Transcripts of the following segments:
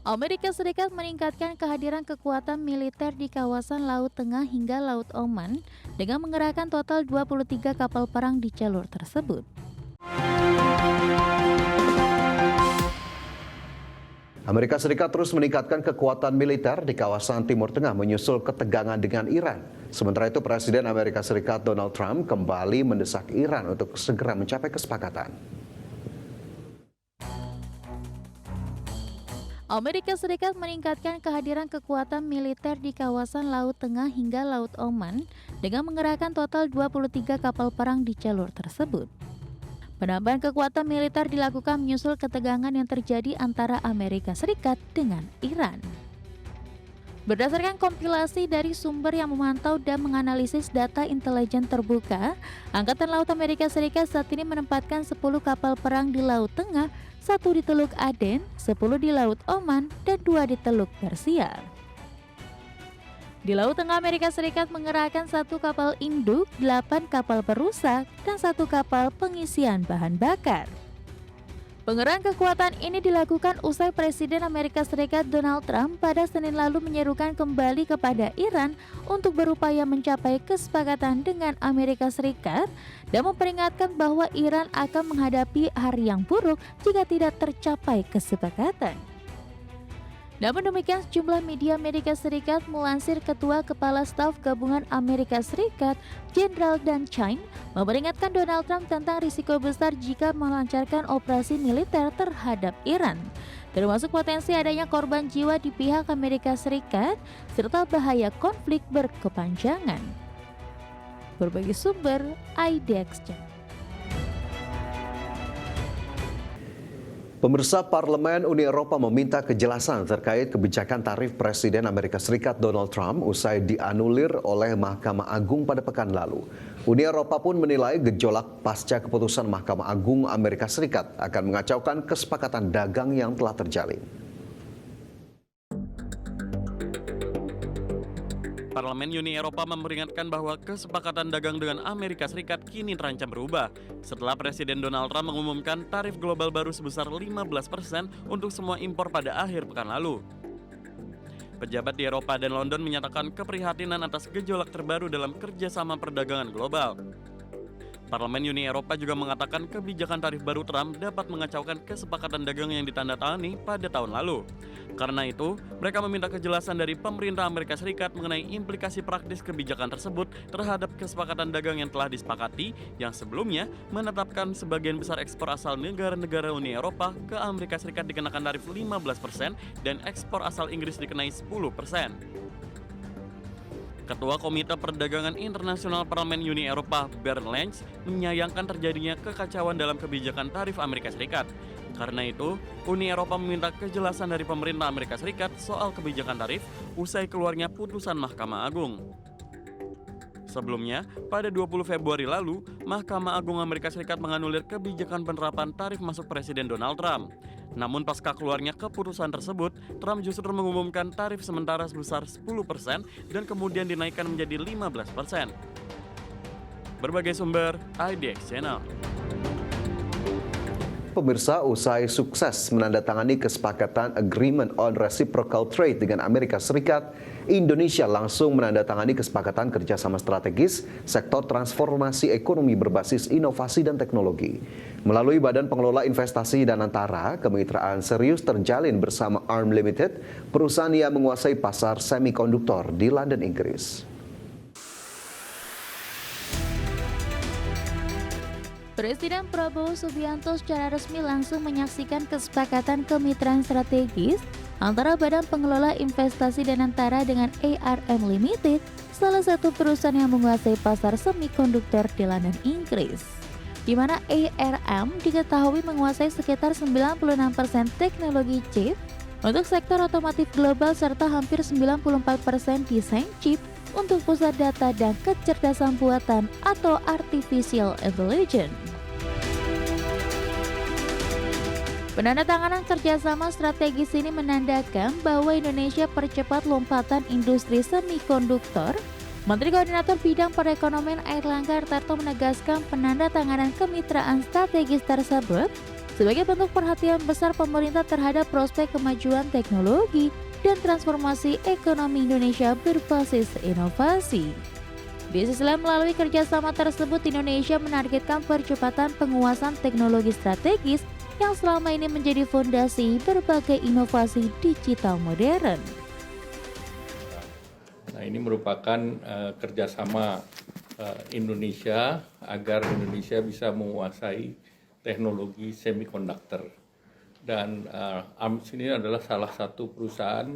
Amerika Serikat meningkatkan kehadiran kekuatan militer di kawasan Laut Tengah hingga Laut Oman dengan mengerahkan total 23 kapal perang di jalur tersebut. Amerika Serikat terus meningkatkan kekuatan militer di kawasan Timur Tengah menyusul ketegangan dengan Iran. Sementara itu, Presiden Amerika Serikat Donald Trump kembali mendesak Iran untuk segera mencapai kesepakatan. Amerika Serikat meningkatkan kehadiran kekuatan militer di kawasan Laut Tengah hingga Laut Oman dengan mengerahkan total 23 kapal perang di jalur tersebut. Penambahan kekuatan militer dilakukan menyusul ketegangan yang terjadi antara Amerika Serikat dengan Iran. Berdasarkan kompilasi dari sumber yang memantau dan menganalisis data intelijen terbuka, Angkatan Laut Amerika Serikat saat ini menempatkan 10 kapal perang di Laut Tengah, 1 di Teluk Aden, 10 di Laut Oman, dan 2 di Teluk Persia. Di Laut Tengah, Amerika Serikat mengerahkan 1 kapal induk, 8 kapal perusak, dan 1 kapal pengisian bahan bakar. Pengerahan kekuatan ini dilakukan usai Presiden Amerika Serikat Donald Trump pada Senin lalu menyerukan kembali kepada Iran untuk berupaya mencapai kesepakatan dengan Amerika Serikat dan memperingatkan bahwa Iran akan menghadapi hari yang buruk jika tidak tercapai kesepakatan. Namun demikian, sejumlah media Amerika Serikat melansir Ketua Kepala Staf Gabungan Amerika Serikat, Jenderal Dan Chine, memperingatkan Donald Trump tentang risiko besar jika melancarkan operasi militer terhadap Iran, termasuk potensi adanya korban jiwa di pihak Amerika Serikat, serta bahaya konflik berkepanjangan. Berbagai sumber, IDX. Pemirsa, Parlemen Uni Eropa meminta kejelasan terkait kebijakan tarif Presiden Amerika Serikat Donald Trump usai dianulir oleh Mahkamah Agung pada pekan lalu. Uni Eropa pun menilai gejolak pasca keputusan Mahkamah Agung Amerika Serikat akan mengacaukan kesepakatan dagang yang telah terjalin. Parlemen Uni Eropa memperingatkan bahwa kesepakatan dagang dengan Amerika Serikat kini terancam berubah setelah Presiden Donald Trump mengumumkan tarif global baru sebesar 15% untuk semua impor pada akhir pekan lalu. Pejabat di Eropa dan London menyatakan keprihatinan atas gejolak terbaru dalam kerjasama perdagangan global. Parlemen Uni Eropa juga mengatakan kebijakan tarif baru Trump dapat mengacaukan kesepakatan dagang yang ditandatangani pada tahun lalu. Karena itu, mereka meminta kejelasan dari pemerintah Amerika Serikat mengenai implikasi praktis kebijakan tersebut terhadap kesepakatan dagang yang telah disepakati yang sebelumnya menetapkan sebagian besar ekspor asal negara-negara Uni Eropa ke Amerika Serikat dikenakan tarif 15% dan ekspor asal Inggris dikenai 10%. Ketua Komite Perdagangan Internasional Parlemen Uni Eropa, Bernd Lange, menyayangkan terjadinya kekacauan dalam kebijakan tarif Amerika Serikat. Karena itu, Uni Eropa meminta kejelasan dari pemerintah Amerika Serikat soal kebijakan tarif usai keluarnya putusan Mahkamah Agung. Sebelumnya, pada 20 Februari lalu, Mahkamah Agung Amerika Serikat menganulir kebijakan penerapan tarif masuk Presiden Donald Trump. Namun pasca keluarnya keputusan tersebut, Trump justru mengumumkan tarif sementara sebesar 10% dan kemudian dinaikkan menjadi 15%. Berbagai sumber, IDX Channel. Pemirsa, usai sukses menandatangani kesepakatan Agreement on Reciprocal Trade dengan Amerika Serikat, Indonesia langsung menandatangani kesepakatan kerjasama strategis sektor transformasi ekonomi berbasis inovasi dan teknologi. Melalui Badan Pengelola Investasi dan Antara, kemitraan serius terjalin bersama ARM Limited, perusahaan yang menguasai pasar semikonduktor di London, Inggris. Presiden Prabowo Subianto secara resmi langsung menyaksikan kesepakatan kemitraan strategis antara Badan Pengelola Investasi dan Antara dengan ARM Limited, salah satu perusahaan yang menguasai pasar semikonduktor di London, Inggris. Di mana ARM diketahui menguasai sekitar 96% teknologi chip untuk sektor otomotif global serta hampir 94% desain chip untuk pusat data dan kecerdasan buatan atau artificial intelligence. Penandatanganan kerjasama strategis ini menandakan bahwa Indonesia percepat lompatan industri semikonduktor. Menteri Koordinator Bidang Perekonomian Airlangga Hartarto menegaskan penandatanganan kemitraan strategis tersebut sebagai bentuk perhatian besar pemerintah terhadap prospek kemajuan teknologi dan transformasi ekonomi Indonesia berbasis inovasi. Di sisi lain, melalui kerjasama tersebut, Indonesia menargetkan percepatan penguasaan teknologi strategis yang selama ini menjadi fondasi berbagai inovasi digital modern. Nah, ini merupakan kerjasama Indonesia agar Indonesia bisa menguasai teknologi semikonduktor. Dan ARMS ini adalah salah satu perusahaan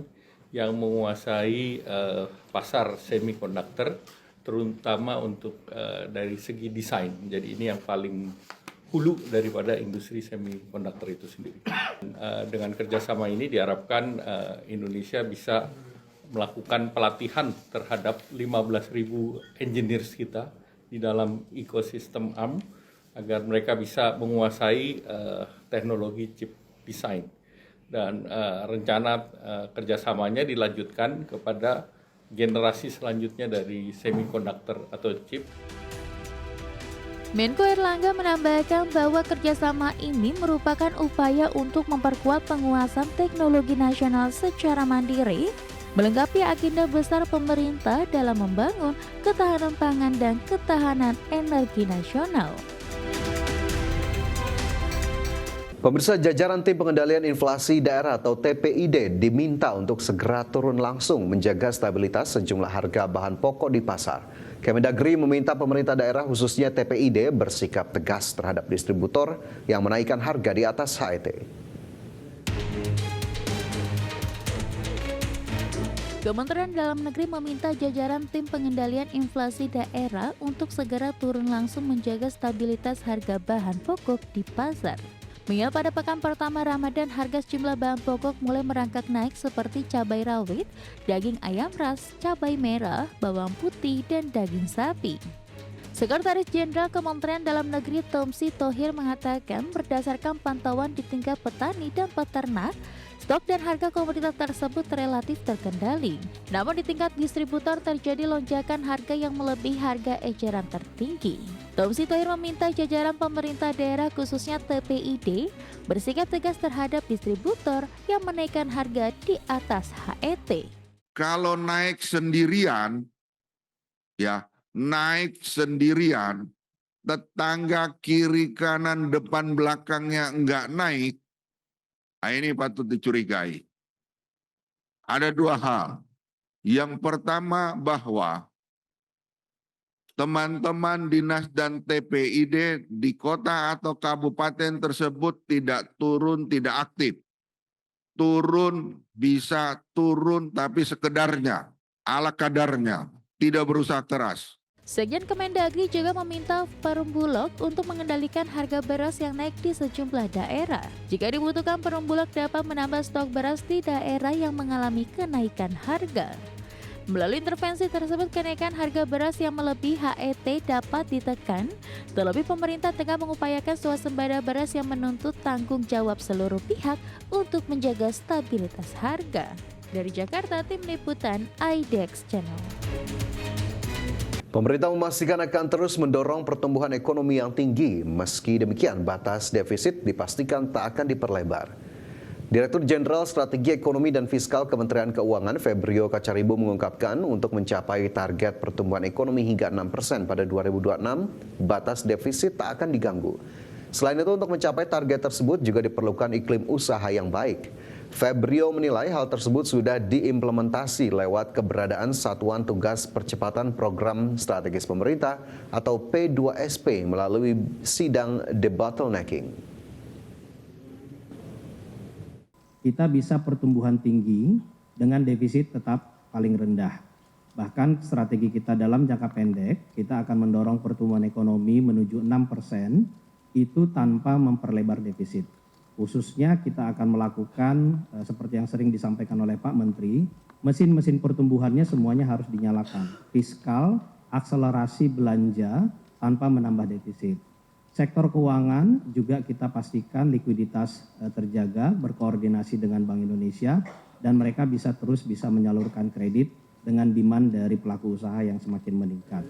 yang menguasai pasar semikonduktor, terutama untuk dari segi desain. Jadi ini yang paling hulu daripada industri semikonduktor itu sendiri. Dengan kerjasama ini diharapkan Indonesia bisa melakukan pelatihan terhadap 15.000 engineers kita di dalam ekosistem ARM agar mereka bisa menguasai teknologi chip design. Dan rencana kerjasamanya dilanjutkan kepada generasi selanjutnya dari semikonduktor atau chip. Menko Erlangga menambahkan bahwa kerjasama ini merupakan upaya untuk memperkuat penguasaan teknologi nasional secara mandiri, melengkapi agenda besar pemerintah dalam membangun ketahanan pangan dan ketahanan energi nasional. Pemirsa, jajaran Tim Pengendalian Inflasi Daerah atau TPID diminta untuk segera turun langsung menjaga stabilitas sejumlah harga bahan pokok di pasar. Kemendagri meminta pemerintah daerah khususnya TPID bersikap tegas terhadap distributor yang menaikkan harga di atas HET. Kementerian Dalam Negeri meminta jajaran Tim Pengendalian Inflasi Daerah untuk segera turun langsung menjaga stabilitas harga bahan pokok di pasar. Mengingat pada pekan pertama Ramadan, harga sejumlah bahan pokok mulai merangkak naik seperti cabai rawit, daging ayam ras, cabai merah, bawang putih, dan daging sapi. Sekretaris Jenderal Kementerian Dalam Negeri Tomsi Thohir mengatakan berdasarkan pantauan di tingkat petani dan peternak, stok dan harga komoditas tersebut relatif terkendali. Namun di tingkat distributor terjadi lonjakan harga yang melebihi harga eceran tertinggi. Tomsi Thohir meminta jajaran pemerintah daerah khususnya TPID bersikap tegas terhadap distributor yang menaikkan harga di atas HET. Kalau naik sendirian, tetangga kiri kanan depan belakangnya enggak naik, ini patut dicurigai. Ada dua hal. Yang pertama bahwa teman-teman dinas dan TPID di kota atau kabupaten tersebut tidak turun, tidak aktif. Turun bisa turun tapi sekedarnya, ala kadarnya, tidak berusaha keras. Sekjen Kemendagri juga meminta Perum Bulog untuk mengendalikan harga beras yang naik di sejumlah daerah. Jika dibutuhkan, Perum Bulog dapat menambah stok beras di daerah yang mengalami kenaikan harga. Melalui intervensi tersebut, kenaikan harga beras yang melebihi HET dapat ditekan. Terlebih pemerintah tengah mengupayakan swasembada beras yang menuntut tanggung jawab seluruh pihak untuk menjaga stabilitas harga. Dari Jakarta, Tim Liputan IDEX Channel. Pemerintah memastikan akan terus mendorong pertumbuhan ekonomi yang tinggi. Meski demikian, batas defisit dipastikan tak akan diperlebar. Direktur Jenderal Strategi Ekonomi dan Fiskal Kementerian Keuangan Febrio Kacaribu mengungkapkan untuk mencapai target pertumbuhan ekonomi hingga 6% pada 2026, batas defisit tak akan diganggu. Selain itu, untuk mencapai target tersebut juga diperlukan iklim usaha yang baik. Febrio menilai hal tersebut sudah diimplementasi lewat keberadaan Satuan Tugas Percepatan Program Strategis Pemerintah atau P2SP melalui sidang debottlenecking. Kita bisa pertumbuhan tinggi dengan defisit tetap paling rendah. Bahkan strategi kita dalam jangka pendek, kita akan mendorong pertumbuhan ekonomi menuju 6% itu tanpa memperlebar defisit. Khususnya kita akan melakukan seperti yang sering disampaikan oleh Pak Menteri, mesin-mesin pertumbuhannya semuanya harus dinyalakan. Fiskal, akselerasi belanja tanpa menambah defisit. Sektor keuangan juga kita pastikan likuiditas terjaga, berkoordinasi dengan Bank Indonesia, dan mereka bisa menyalurkan kredit dengan demand dari pelaku usaha yang semakin meningkat.